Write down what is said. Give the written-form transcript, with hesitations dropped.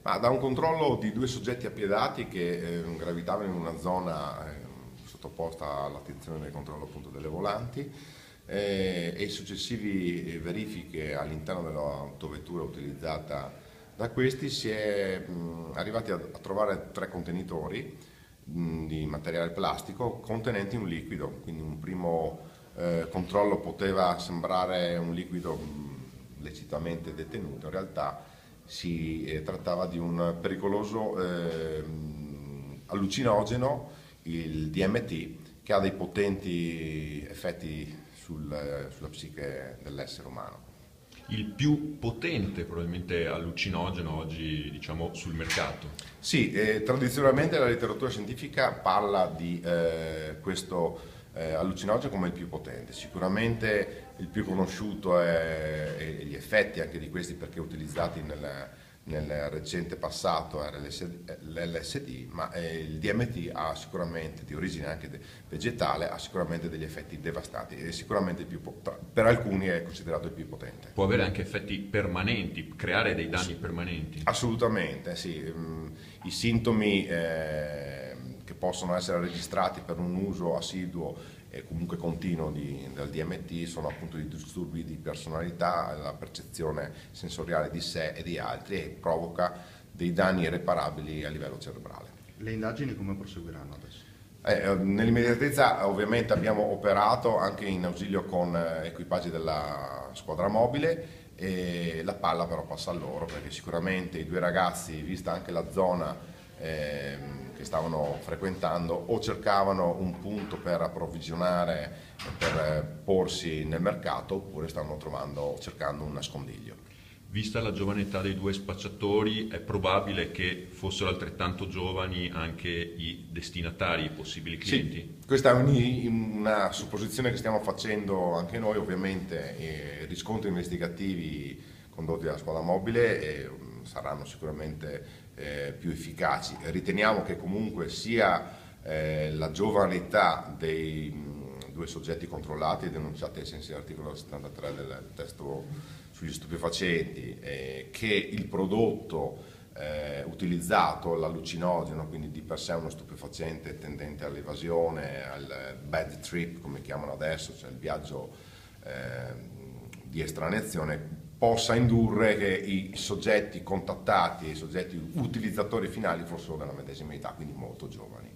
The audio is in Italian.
Ma da un controllo di due soggetti appiedati che gravitavano in una zona sottoposta all'attenzione del controllo appunto delle volanti e successivi verifiche all'interno dell'autovettura utilizzata da questi si è arrivati a trovare tre contenitori di materiale plastico contenenti un liquido, quindi un primo controllo poteva sembrare un liquido lecitamente detenuto, in realtà si trattava di un pericoloso allucinogeno, il DMT, che ha dei potenti effetti sulla psiche dell'essere umano. Il più potente probabilmente allucinogeno oggi, diciamo, sul mercato. Sì, tradizionalmente la letteratura scientifica parla di questo allucinogeno come il più potente. Sicuramente il più conosciuto e gli effetti anche di questi perché utilizzati nel recente passato era l'LSD, ma il DMT ha sicuramente, di origine anche vegetale, ha sicuramente degli effetti devastanti e sicuramente per alcuni è considerato il più potente. Può avere anche effetti permanenti, creare dei danni permanenti. Assolutamente, sì. I sintomi che possono essere registrati per un uso assiduo e comunque continuo del DMT sono appunto i disturbi di personalità, la percezione sensoriale di sé e di altri e provoca dei danni irreparabili a livello cerebrale. Le indagini come proseguiranno adesso? Nell'immediatezza ovviamente abbiamo operato anche in ausilio con equipaggi della squadra mobile e la palla però passa a loro perché sicuramente i due ragazzi, vista anche la zona che stavano frequentando, o cercavano un punto per approvvigionare, per porsi nel mercato, oppure stavano cercando un nascondiglio. Vista la giovane età dei due spacciatori, è probabile che fossero altrettanto giovani anche i destinatari, i possibili clienti? Sì, questa è una supposizione che stiamo facendo anche noi, ovviamente i riscontri investigativi condotti dalla squadra mobile saranno sicuramente più efficaci. Riteniamo che comunque sia la giovane età dei due soggetti controllati e denunciati ai sensi dell'articolo 73 del testo sugli stupefacenti che il prodotto utilizzato, l'allucinogeno, quindi di per sé uno stupefacente tendente all'evasione, al bad trip come chiamano adesso, cioè il viaggio di estraneazione, possa indurre che i soggetti contattati, i soggetti utilizzatori finali fossero della medesima età, quindi molto giovani.